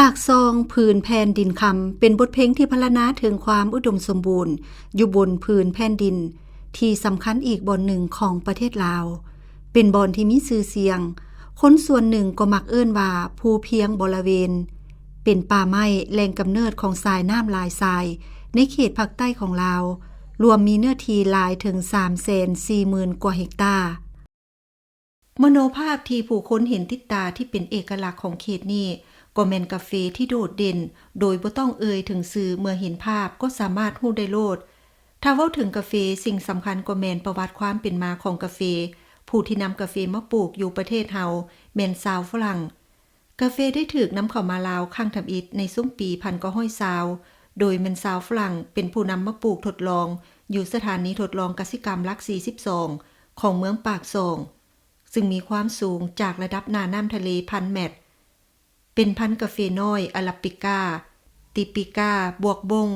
ากซองผืนแผ่นดินคำเป็นบทเพลงที่พรรณนาถึงความอุดมสมบูรณ์อยู่บนผืนแผ่นดินที่สำคัญอีกบอนหนึ่งของประเทศลาวเป็นบอนที่มีชื่อเสียงคนส่วนหนึ่งก็มักเอิ้นว่าภูเพียงบริเวณเป็นป่าไม้แหล่งกำเนิดของสายน้ำลายทรายในเขตภาคใต้ของลาวรวมมีเนื้อที่หลายถึง 340,000 กว่าเฮกตาร์มโนภาพที่ผู้คนเห็นติดตาที่เป็นเอกลักษณ์ของเขตนี้ก็แม่นกาแฟที่โดดเด่นโดยบ่ต้องเอ่ยถึงชื่อเมื่อเห็นภาพก็สามารถรู้ได้โลดถ้าเว้าถึงกาแฟสิ่งสำคัญก็แม่นประวัติความเป็นมาของกาแฟผู้ที่นำกาแฟมาปลูกอยู่ประเทศเฮาแม่นชาวฝรั่งกาแฟได้ถูกนำเข้ามาลาวครั้งทำอิฐในช่วงปี1920โดยแม่นชาวฝรั่งเป็นผู้นำมาปลูกทดลองอยู่สถานีทดลองกสิกรรมหลัก42ของเมืองปากซองซึ่งมีความสูงจากระดับหน้าน้ำทะเล1,000 เมตรเป็นพันธุ์กาแฟน้อยอาราบิก้าติปิก้าบวกบง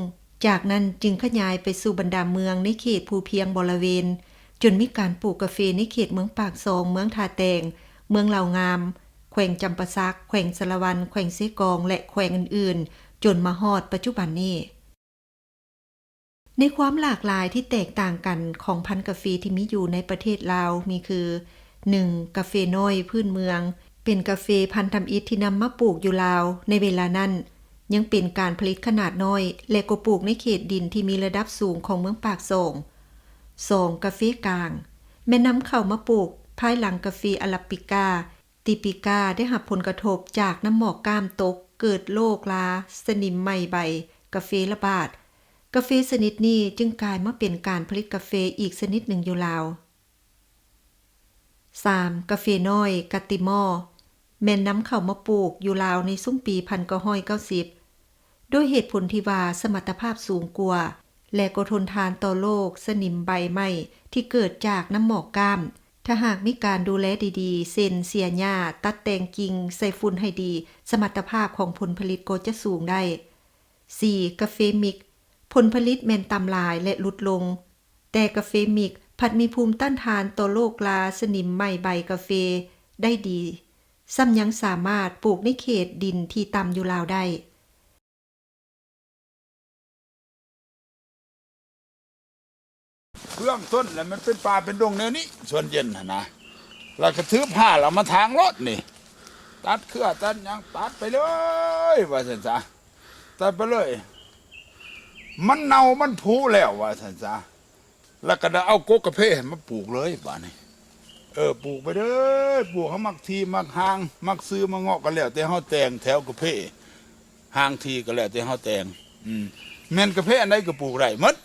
จากนั้นจึงขยายไปสู่บรรดาเมืองในเขตภูเพียงบริเวณจนมีการปลูกกาแฟในเขตเมืองปากซองเมืองทาแตงเมืองเหล่างามแขวงจำปาสักแขวงสะละวันแขวงเซกองและแขวงอื่นๆจนมาฮอดปัจจุบันนี้ในความหลากหลายที่แตกต่างกันของพันธุ์กาแฟที่มีอยู่ในประเทศลาวมีคือ 1. กาแฟน้อยพื้นเมืองเป็นกาแฟพันธุ์ทำอิฐที่นำมาปลูกอยู่ลาวในเวลานั้นยังเป็นการผลิตขนาดน้อยและก็ปลูกในเขตดินที่มีระดับสูงของเมืองปากซอง 2. กาแฟกลางแม่นำเข้ามาปลูกภายหลังกาแฟอาราบิก้าติปิก้าได้รับผลกระทบจากน้ำหมอกก้ามตกเกิดโรคราสนิมไหม้ใบกาแฟระบาดกาแฟชนิดนี้จึงกลายมาเป็นการผลิตกาแฟอีกชนิดหนึ่งอยู่ลาว 3. กาแฟน้อยกาติมอแม่นนำเข้ามาปลูกอยู่ลาวในช่วงปี1990โดยเหตุผลที่ว่าสมรรถภาพสูงกว่าและก็ทนทานต่อโรคสนิมใบไหม้ที่เกิดจากน้ำหมอกก้ามถ้าหากมีการดูแลดีๆเส้นเสียหญ้าตัดแต่งกิ่งใส่ฝุ่นให้ดีสมรรถภาพของผลผลิตก็จะสูงได้ 4. กาแฟมิกผลผลิตแม่นต่ำหลายและลดลงแต่กาแฟมิกผัดมีภูมิต้านทานต่อโรคราสนิมไหม้ใบกาแฟได้ดีซ้ำยังสามารถปลูกในเขตดินที่ต่ำอยู่ลาวได้เบื้องต้นแล้วมันเป็นป่าเป็นดงแนวนี้ส่วนเย็นนะเราก็ถือผ้าเรามาทางรถนี่ตัดเครือตัดยังตัดไปเลยว่าสันซะตัดไปเลยมันเน่ามันผุแล้วว่าสันซะแล้วก็ได้เอากกกระเพาะมาปลูกเลยบ้านี่ปลูกไปเลยปลูกเขามักทีมักหางมักซื้อมาเงาะกันแล้วแต่เขาแต่งแถวกระเพาะหางทีก็แล้วแต่เขาแต่งแม่นกระเพาะอันใดก็ปลูกได้หมด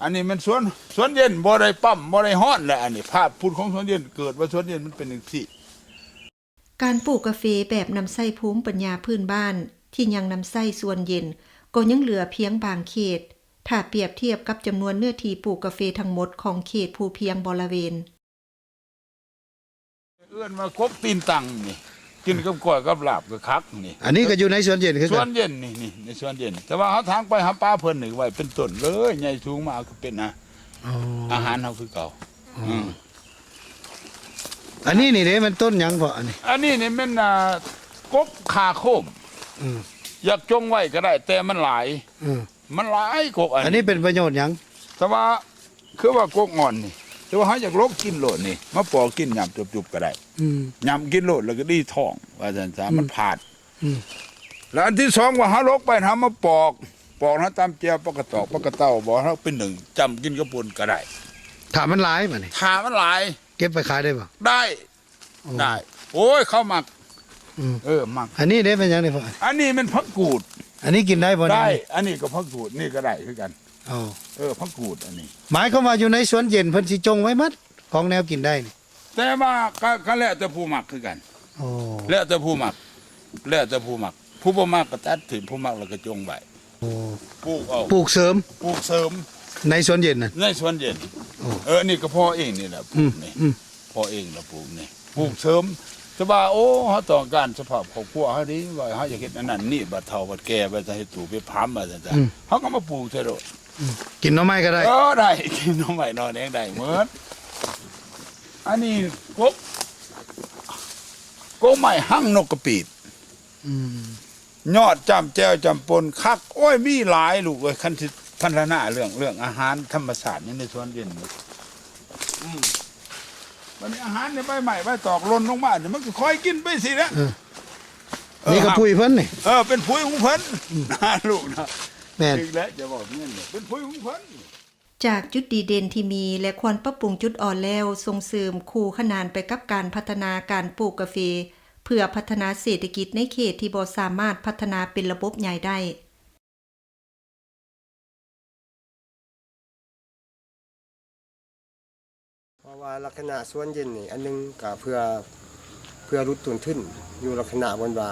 อันนี้มันสวนเย็นบ่ได้ปั๊มบ่ได้ฮ้อนแหละอันนี้ภาพพูดของสวนเย็นเกิดว่าสวนเย็นมันเป็นอย่างที่การปลูกกาแฟแบบนำไส้ภูมิปัญญาพื้นบ้านที่ยังนำไส้ส่วนเย็นก็ยังเหลือเพียงบางเขตถ้าเปรียบเทียบกับจำนวนเนื้อที่ปลูกกาแฟทั้งหมดของเขตภูเพียงบริเวณเอื้อนมากบตีนตังนี่กินกับก้อยกับลาบกับคักนี่อันนี้ก็อยู่ในสวนเย็นคือกันสวนเย็นนี่ในสวนเย็นแต่ว่าเขาทางไปหาปลาเพิ่นนี่ไว้เป็นต้นเลยใหญ่สูงมากคือเป็นอาหารเฮาคือเก่าอันนี้นี่เด้มันต้นหยังพออันนี้นี่มันกบขาโคมอยากจงไว้ก็ได้แต่มันหลายมันหลายกบอันนี้เป็นประโยชน์หยังแต่ว่าคือว่ากบงอนนี่แต่ว่าเขาอยากลบกินโลดนี่มาปอกกินยำจุบๆก็ได้ยำกินโลดแล้วก็ดีท้องว่าสันสามันผาดแล้วอันที่สองว่าเขาลกไปทำมาปอกนะตามเจียวปกตอกปกเต้าบอกเขาเป็นหนึ่งจำกินกระปุนก็ได้ถ้ามันหลายมานี่ถ้ามันหลายเก็บไปขายได้ป่ะได้โอ้ยเขาหมักหมักอันนี้เด้เป็นยังไงพ่ออันนี้มันผักกูดอันนี้กินได้ป่ะได้อันนี้ก็ผักกูดนี่ก็ได้คือกันผักกูดอันนี้หมายความว่าอยู่ในสวนเย็นเพิ่นสิจงไว้มัดของแนวกินได้นี่แต่ว่าก็แล้วแต่ผู้หมักคือกันแล้วแต่ผู้หมักผู้บ่มักก็ตัดถึงผู้มักแล้วก็จงไว้ปลูกเอาปลูกเสริมในสวนเย็นน่ะในสวนเย็นนี่ก็พ่อเองนี่แหละปลูกนี่พ่อเองแล้วปลูกนี่ปลูกเสริมแต่ว่าโอ้เฮาต้องการสภาพครอบครัวเฮาดีว่าเฮาอยากเฮ็ดอันนั้นนี่บัดเฒ่าบัดแก่บัดจะเฮ็ดตู่ไปพามบัดจังซั่นเฮาก็มาปลูกซะโดดกินหน่อไม้ก็ได้ได้กินหน่อไม้นอนเองได้หมดอันนี้กบไม้หั่งนกกระปีด ยอดจำแจวจำปนคักโอ้ยมีหลายลูกเอ้ยคันที่พัฒนาเรื่องอาหารธรรมชาตินี่ในสวนเย็นนี่วันนี้อาหารในใบใหม่ใบตอกหล่นลงมาเนี่ยมันก็ค่อยกินไปสินะ นี่ก็ปุยเพิ่นนี่ เป็นปุ๋ยของเพิ่นนะลูกนะ แม่น ถึงแล้วจะบอกเงี้ยเป็นปุ๋ยของเพิ่น จากจุดดีเด่นที่มีและควรปรับปรุงจุดอ่อนแล้วส่งเสริมคู่ขนานไปกับการพัฒนาการปลูกกาแฟเพื่อพัฒนาเศรษฐกิจในเขตที่บ่สามารถพัฒนาเป็นระบบใหญ่ได้ เพราะว่าลักษณะสวนเย็นนี่อันหนึงก็เพื่อลดต้นทุนอยู่ลักษณะบนว่า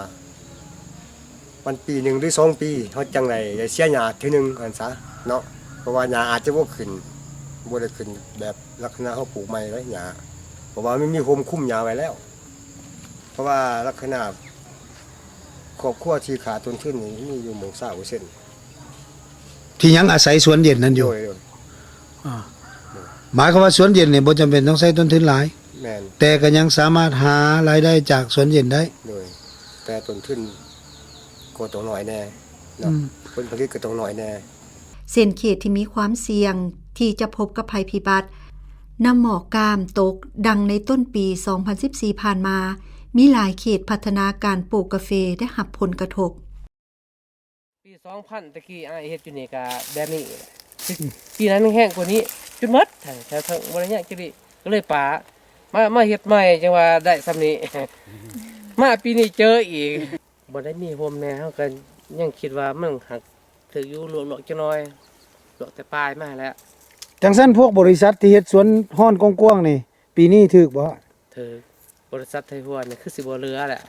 มันปีหนึ่งหรือ2 ปีเฮาจังไดได้เสียหญ้าทีหนึงกันซะเนาะเพราะว่าหญ้าอาจจะบ่ขึ้นบ่ได้ขึ้นแบบลักษณะเฮาปลูกใหม่ไว้หญ้าเพราะว่ามันมีโฮมคุ้มหญ้าไว้แล้ว เพราะว่าลักษณะครอบครัวที่ขาดต้นทุนนี่มีอยู่หมู่20% ที่ยังอาศัยสวนเย็นนั่นอ โด ยู่ ย หมายความว่าสวนเย็นนี่บ่จำเป็นต้องใช้ต้นทุนหลาย แม่น แต่ก็ยังสามารถหารายได้จากสวนเย็นได้ โดยแต่ต้นทุนก็ต้องน้อยแน่เนาะผลผลิตก็ต้องน้อยแน่ เส้นเขตที่มีความเสี่ยงที่จะพบกับภัยพิบัติน้ำหมอกกามตกดังในต้นปี 2014 ผ่านมา มีหลายเขตพัฒนาการปลูกกาแฟได้รับผลกระทบ ปี2000ตะกี้อ้ายเฮ็ดอยู่นี่ก็แบบนี้ปีนั้นแห้งกว่านี้จนหมดแถวๆบ่ได้ยากจังดิก็เลยป่ามาเฮ็ดใหม่จังว่าได้ซำนี้ มาปีนี้เจออีกบ่ได้มีโฮมแน่เฮาก็ยังคิดว่ามันหักถึกอยู่หลวกๆจังน้อยหลวกแต่ปลายมาแล้ว จังซั่นพวกบริษัทที่เฮ็ดสวนฮ้อนกว้างๆนี่ ปีนี้ถูกบ่ ถึกบริษัทไทยหัวนี่คือสิบ่เหลือแหละ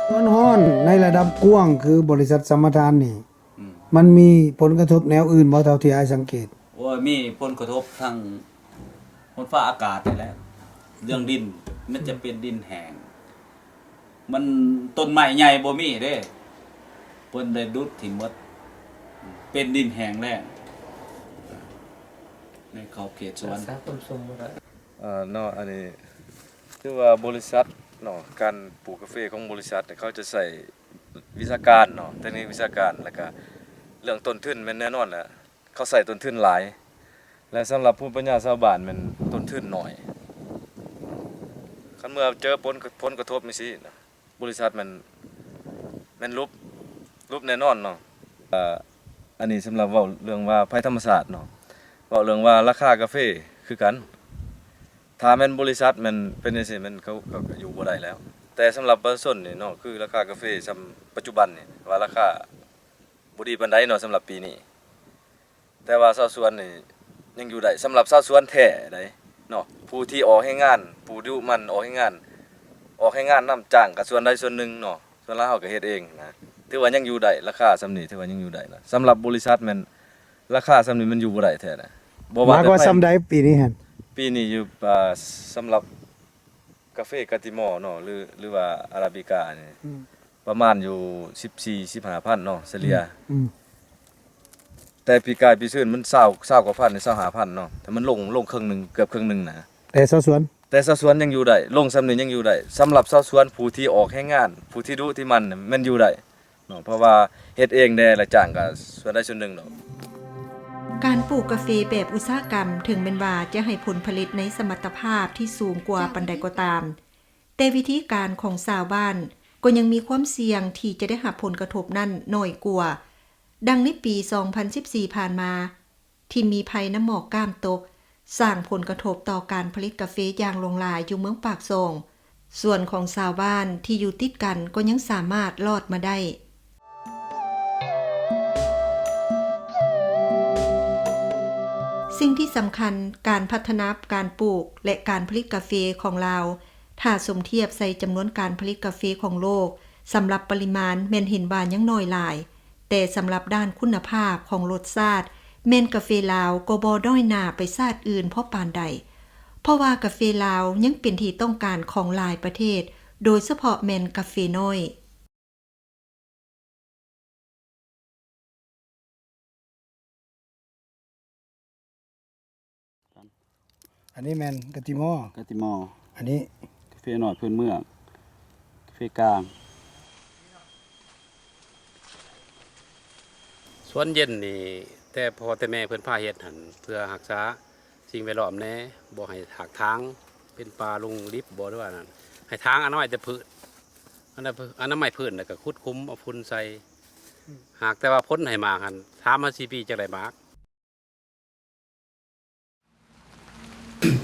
สวนฮ้อนในระดับกว้างคือบริษัทสัมปทานนี่มันมีผลกระทบแนวอื่นบ่เท่าที่อ้ายสังเกต โอ้ยมีผลกระทบทางฝนฟ้าอากาศนี่แหละเรื่องดินมันจะเป็นดินแห้งมันต้นไม้ใหญ่บ่มีเด้เพิ่นได้ดุดถิ่มหมดเป็นดินแห้งแล้งในขอบเขตสวน สาคนสมบ่ได้ เนาะอันนี้คือว่าบริษัทเนาะการปลูกกาแฟของบริษัทเนี่ยเขาจะใส่วิชาการเนาะเทคนิควิชาการแล้วก็เรื่องต้นทุนแม่นแน่นอนแหละเขาใส่ต้นทุนหลายและสำหรับผู้ปัญญาชาวบ้านมันต้นทุนน้อยคันเมื่อเจอผลกระทบจังซี่นะบริษัทมันลบแน่นอนเนาะอันนี้สำหรับเว้าเรื่องว่าภัยธรรมชาติเนาะเว้าเรื่องว่าราคากาแฟคือกัน ถ้าแม่นบริษัทมันเป็นจังซี่มันเขาก็อยู่บ่ได้แล้ว แต่สำหรับประชาชนนี่เนาะคือราคากาแฟสำปัจจุบันนี่ว่าราคาบ่ดีปานใดเนาะสำหรับปีนี้ แต่ว่าชาวสวนนี่ยังอยู่ได้สำหรับชาวสวนแท้ได้เนาะผู้ที่ออกให้งานผู้ดุมันออกให้งานนำจ้างก็ส่วนใดส่วนหนึ่งเนาะส่วนละเฮาก็เฮ็ดเองนะถือว่ายังอยู่ได้ราคาส่ำนี้ถือว่ายังอยู่ได้นะสำหรับบริษัทแม่นราคาส่ำนี้มันอยู่บ่ได้แท้นะบ่ หมายความว่า แต่ ซำใดปีนี้หั่น ปีนี้อยู่สำหรับกาแฟกาติมอเนาะหรือว่าอาราบิกานี่ประมาณอยู่14-15,000เนาะเฉลี่ยแต่ปีกายปีซื่นมัน20กว่าพันนี่25,000เนาะแต่มันลงครึ่งหนึงเกือบครึ่งหนึงนะ แต่ชาวสวน แต่ชาวสวนยังอยู่ได้ลงซำนี้ยังอยู่ได้สำหรับชาวสวนผู้ที่ออกให้งาน ผู้ที่ดุที่มันน่ะมันอยู่ได้เนาะเพราะว่าเฮ็ดเองแน่และจ้างก็ส่วนใดส่วนหนึ่งเนาะ การปลูกกาแฟแบบอุตสาหกรรมถึงเป็นว่าจะให้ผลผลิตในสมรรถภาพที่สูงกว่าปันใดก็ตาม แต่วิธีการของชาวบ้านก็ยังมีความเสี่ยงที่จะได้รับผลกระทบนั่นน้อยกว่า ดังในปี 2014 ผ่านมา ที่มีภัยน้ำหมอกก้ามตก สร้างผลกระทบต่อการผลิตกาแฟอย่างลงหลายอยู่เมืองปากซอง ส่วนของชาวบ้านที่อยู่ติดกันก็ยังสามารถรอดมาได้ สิ่งที่สำคัญการพัฒนาการปลูกและการผลิตกาแฟของลาวถ้าสมเทียบใส่จำนวนการผลิตกาแฟของโลกสำหรับปริมาณแม่นเห็นว่ายังน้อยหลาย แต่สำหรับด้านคุณภาพของรสชาติแม่นกาแฟลาวก็บ่ด้อยหน้าไปชาติอื่นเพราะปานใด เพราะว่ากาแฟลาวยังเป็นที่ต้องการของหลายประเทศ โดยเฉพาะแม่นกาแฟน้อย อันนี้แม่นกะติมอก ะติมอ อันนี้ กาแฟน้อยพื้นเมืองกาแฟกลางสวนเย็นนี่แต่พ่อแต่แม่เพิ่นพาเฮ็ดหั่นเพื่อรักษาสิ่งแวดล้อมแหน่บ่ให้หักทางเป็นป่าลุงลิบบ่ด้วยว่านั่นให้ทางอันน้อยแต่พืชอันนั้นไม่พืชแล้วก็ขุดคุ้มเอาฝุ่นใส่หากแต่ว่าพ้นให้มากหั่น3 4 ปีจังได๋มาก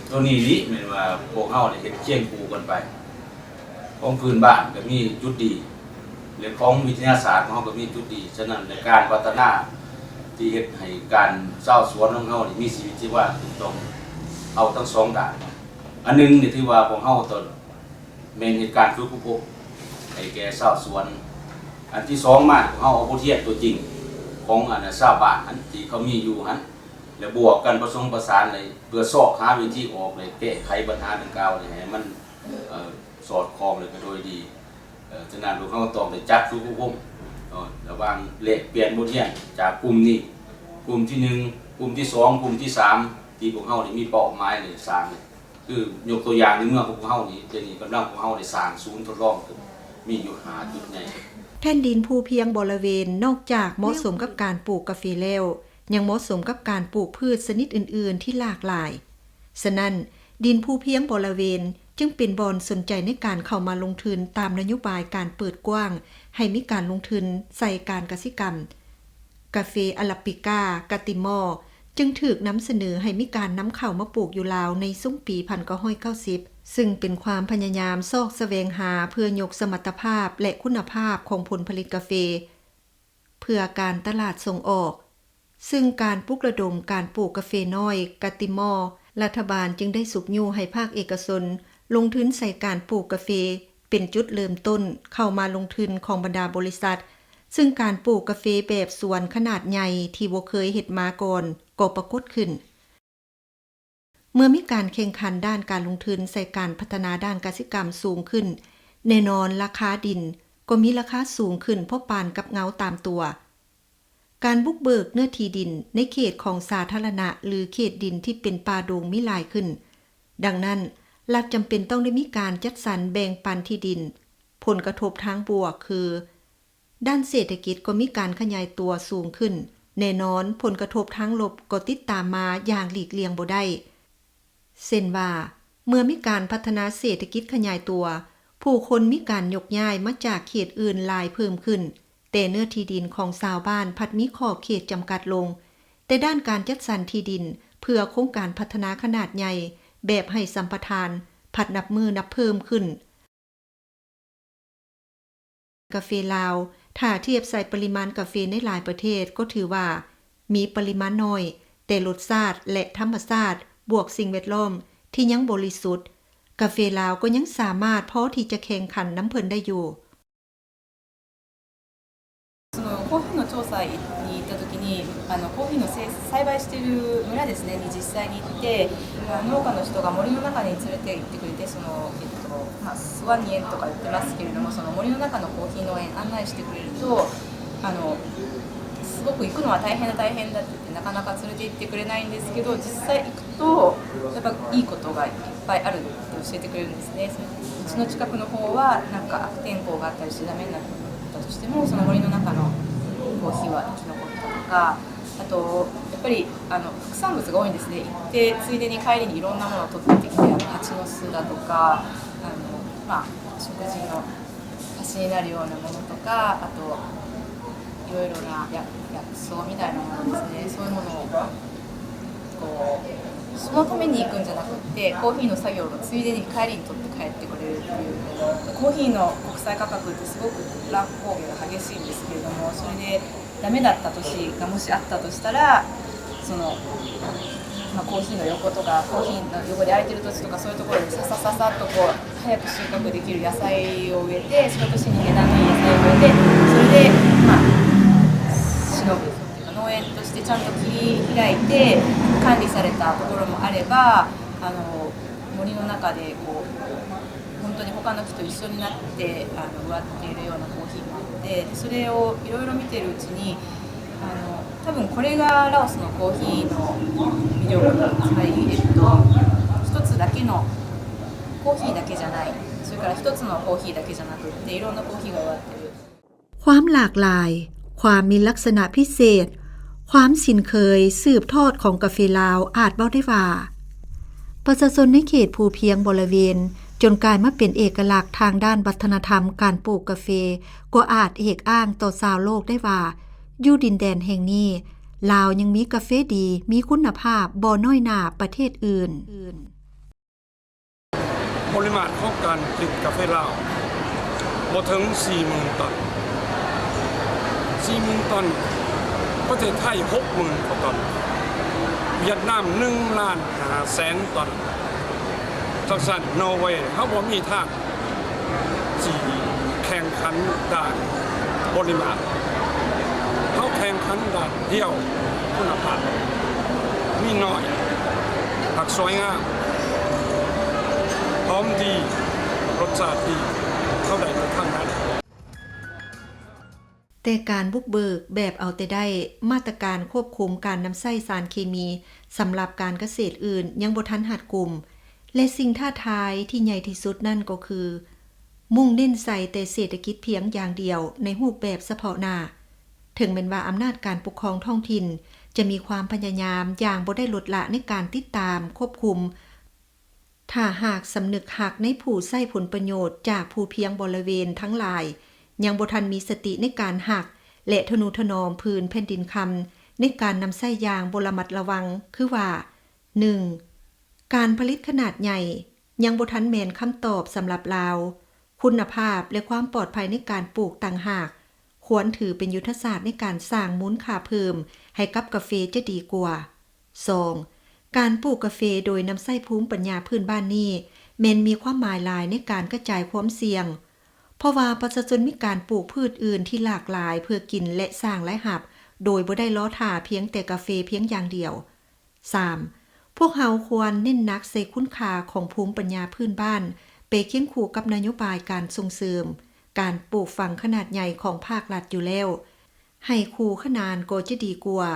ตัวนี้นี่แม่นว่าพวกเฮาได้เฮ็ดเคียงคู่กันไปของพื้นบ้านก็มีจุดดีเรื่องของวิทยาศาสตร์ของเฮาก็มีจุดดีฉะนั้นในการพัฒนาที่เฮ็ดให้การชาวสวนของเฮานี่มีชีวิตชีวาถูกต้องเอาทั้งสองด้านอันหนึงนี่ถือว่าพวกเฮาต้นแม่นเหตุการณ์ฝึกอบรมให้แก่ชาวสวนอันที่สองมาพวกเฮาเอาบทเรียนตัวจริงของชาวบ้านอันที่เขามีอยู่หั่นแล้วบวกกันผสมผสานเลยเพื่อซอกหาวิธีออกเลยแก้ไขปัญหาดังกล่าวนี่ให้มันสอดคล้องเลยก็โดยดีฉะนั้นพวกเขาต้องได้จัดฝึกอบรมระหว่างแลกเปลี่ยนบทเรียนจากกลุ่มนี้กลุ่มที่1กลุ่มที่2กลุ่มที่3ที่พวกเฮานี่มีเป้าหมายเลยสร้างนี่คือยกตัวอย่างในเมืองของพวกเฮานี่เดี๋ยวนี้กำลังพวกเฮาได้สร้างศูนย์ทดลองขึ้นมีอยู่5จุดใหญ่ แผ่นดินภูเพียงบริเวณนอกจากเหมาะสมกับการปลูกกาแฟแล้วยังเหมาะสมกับการปลูกพืชชนิดอื่นๆที่หลากหลายฉะนั้นดินภูเพียงบริเวณจึงเป็นบอนสนใจในการเข้ามาลงทุนตามนโยบายการเปิดกว้างให้มีการลงทุนใส่การกสิกรรมกาแฟอาราบิก้ากาติมอจึงถูกนำเสนอให้มีการนำเข้ามาปลูกอยู่ลาวในช่วงปี 1990 ซึ่งเป็นความพยายามซอกแสวงหาเพื่อยกสมรรถภาพและคุณภาพของผลผลิตกาแฟเพื่อการตลาดส่งออกซึ่งการปลุกระดมการปลูกกาแฟน้อยกาติมอรัฐบาลจึงได้สุกยูให้ภาคเอกชนลงทุนใส่การปลูกกาแฟเป็นจุดเริ่มต้นเข้ามาลงทุนของบรรดาบริษัทซึ่งการปลูกกาแฟแบบสวนขนาดใหญ่ที่บ่เคยเฮ็ดมาก่อนก็ปรากฏขึ้นเมื่อมีการแข่งขันด้านการลงทุนใส่การพัฒนาด้านกสิกรรมสูงขึ้นแน่นอนราคาดินก็มีราคาสูงขึ้นเพราะปานกับเงาตามตัวการบุกเบิกเนื้อที่ดินในเขตของสาธารณะหรือเขตดินที่เป็นป่าดงมีหลายขึ้นดังนั้นรัฐจำเป็นต้องได้มีการจัดสรรแบ่งปันที่ดินผลกระทบทางบวกคือด้านเศรษฐกิจก็มีการขยายตัวสูงขึ้นแน่นอนผลกระทบทางลบก็ติดตามมาอย่างหลีกเลี่ยงบ่ได้เช่นว่าเมื่อมีการพัฒนาเศรษฐกิจขยายตัวผู้คนมีการยกย้ายมาจากเขตอื่นหลายเพิ่มขึ้นแต่เนื้อที่ดินของชาวบ้านพัดมีขอบเขตจำกัดลงแต่ด้านการจัดสรรที่ดินเพื่อโครงการพัฒนาขนาดใหญ่แบบให้สัมปทานผัดนับมือนับเพิ่มขึ้นกาแฟลาวถ้าเทียบใส่ปริมาณกาแฟในหลายประเทศก็ถือว่ามีปริมาณน้อยแต่รสชาติและธรรมชาติบวกสิ่งแวดล้อมที่ยังบริสุทธิ์กาแฟลาวก็ยังสามารถพอที่จะแข่งขันน้ำเพิ่นได้อยู่コーヒーの調査に行った時にコーヒーの栽培している村ですねに実際に行って農家の人が森の中に連れて行ってくれてスワニ園とか言ってますけれどもその森の中のコーヒー農園案内してくれるとすごく行くのは大変だって言ってなかなか連れて行ってくれないんですけど実際行くとやっぱいいことがいっぱいあるって教えてくれるんですね。うちの近くの方はなんか悪天候があったりしてダメになったとしてもその森の中のコーヒーは生き残ったとかあとやっぱり副産物が多いんですね。行ってついでに帰りにいろんなものを取ってきて蜂の巣だとか食事の足になるようなものとかあといろいろな薬草みたいなものですねそういうものをそのために行くんじゃなくってコーヒーの作業のついでに帰りに取って帰ってくれるっていうコーヒーの国際価格ってすごく乱高下が激しいんですけれどもそれでダメだった年がもしあったとしたらコーヒーの横とかコーヒーの横で空いてる土地とかそういうところでささささっと早く収穫できる野菜を植えてその年に値段のいい野菜を植えてそれでしのぐっていうか農園としてちゃんと切り開いて管理されたところもあれば森の中で本当に他の木と一緒になって植わっているようなコーヒーもあってそれをいろいろ見てるうちに多分これがラオスのコーヒーの魅力つまり一だけのコーヒーだけじゃない、それから一つのコーヒーだけじゃなくっていろんなコーヒーが植わってる。ความหลากหลาย ความมีลักษณะพิเศษ ความสินเคยสืบทอดของกาแฟลาวอาจเว้าได้ว่าประชาชนในเขตภูเพียงบริเวณจนกลายมาเป็นเอกลักษณ์ทางด้านวัฒนธรรมการปลูกกาแฟก็อาจเอกอ้างต่อชาวโลกได้ว่าอยู่ดินแดนแห่งนี้ลาวยังมีกาแฟดีมีคุณภาพบ่น้อยหน้าประเทศอื่น ปริมาณของการผลิตกาแฟลาวบ่ถึง 40,000 ตัน 40,000 ตันประเทศไทย 60,000 กว่าตันเวียดนาม1,500,000 ตันทักษะนอร์เวย์เขาบ่มีทางสิแข่งขันด้านปริมาณเขาแข่งขันด้านเดียวคุณภาพมีน้อยผักสวยงามหอมดีรสชาติดีเท่าใดก็ทั้งนั้นแต่การบุกเบิกแบบเอาแต่ได้มาตรการควบคุมการนำใช้สารเคมีสำหรับการเกษตรอื่นยังบ่ทันหัดกลุ่มและสิ่งท้าทายที่ใหญ่ที่สุดนั่นก็คือมุ่งเน้นใส่แต่เศรษฐกิจเพียงอย่างเดียวในรูปแบบเฉพาะหน้าถึงแม้ว่าอำนาจการปกครองท้องถิ่นจะมีความพยายามอย่างบ่ได้ลดละในการติดตามควบคุมถ้าหากสำนึกหักในผู้ใช้ผลประโยชน์จากผู้เพียงบริเวณทั้งหลายยังบ่ทันมีสติในการหักและทนุถนอมพื้นแผ่นดินคำในการนำใช้อย่างบ่ระมัดระวังคือว่า 1. การผลิตขนาดใหญ่ยังบ่ทันแม่นคำตอบสำหรับลาวคุณภาพและความปลอดภัยในการปลูกต่างหากควรถือเป็นยุทธศาสตร์ในการสร้างมูลค่าเพิ่มให้กับกาแฟจะดีกว่า 2. การปลูกกาแฟโดยนำใช้ภูมิปัญญาพื้นบ้านนี้แม้นมีความหมายหลายในการกระจายความเสี่ยงเพราะว่าประชาชนมีการปลูกพืชอื่นที่หลากหลายเพื่อกินและสร้างรายรับโดยบ่ได้ล้อท่าเพียงแต่กาแฟเพียงอย่างเดียว 3. พวกเราควรเน้นหนักใส่คุณค่าของภูมิปัญญาพื้นบ้านไปเคียงคู่กับนโยบายการส่งเสริมการปลูกฝังขนาดใหญ่ของภาครัฐอยู่แล้วให้คู่ขนานก็จะดีกว่า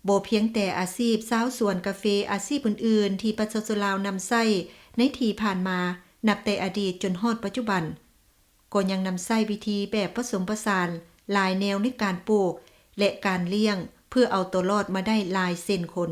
บ่เพียงแต่อาชีพชาวสวนกาแฟอาชีพอื่นๆที่ประชาชนลาวนำใช้ในที่ผ่านมานับแต่อดีตจนฮอดปัจจุบันก็ยังนำใช้วิธีแบบผสมผสานหลายแนวในการปลูกและการเลี้ยงเพื่อเอาตัวรอดมาได้หลายเส้นคน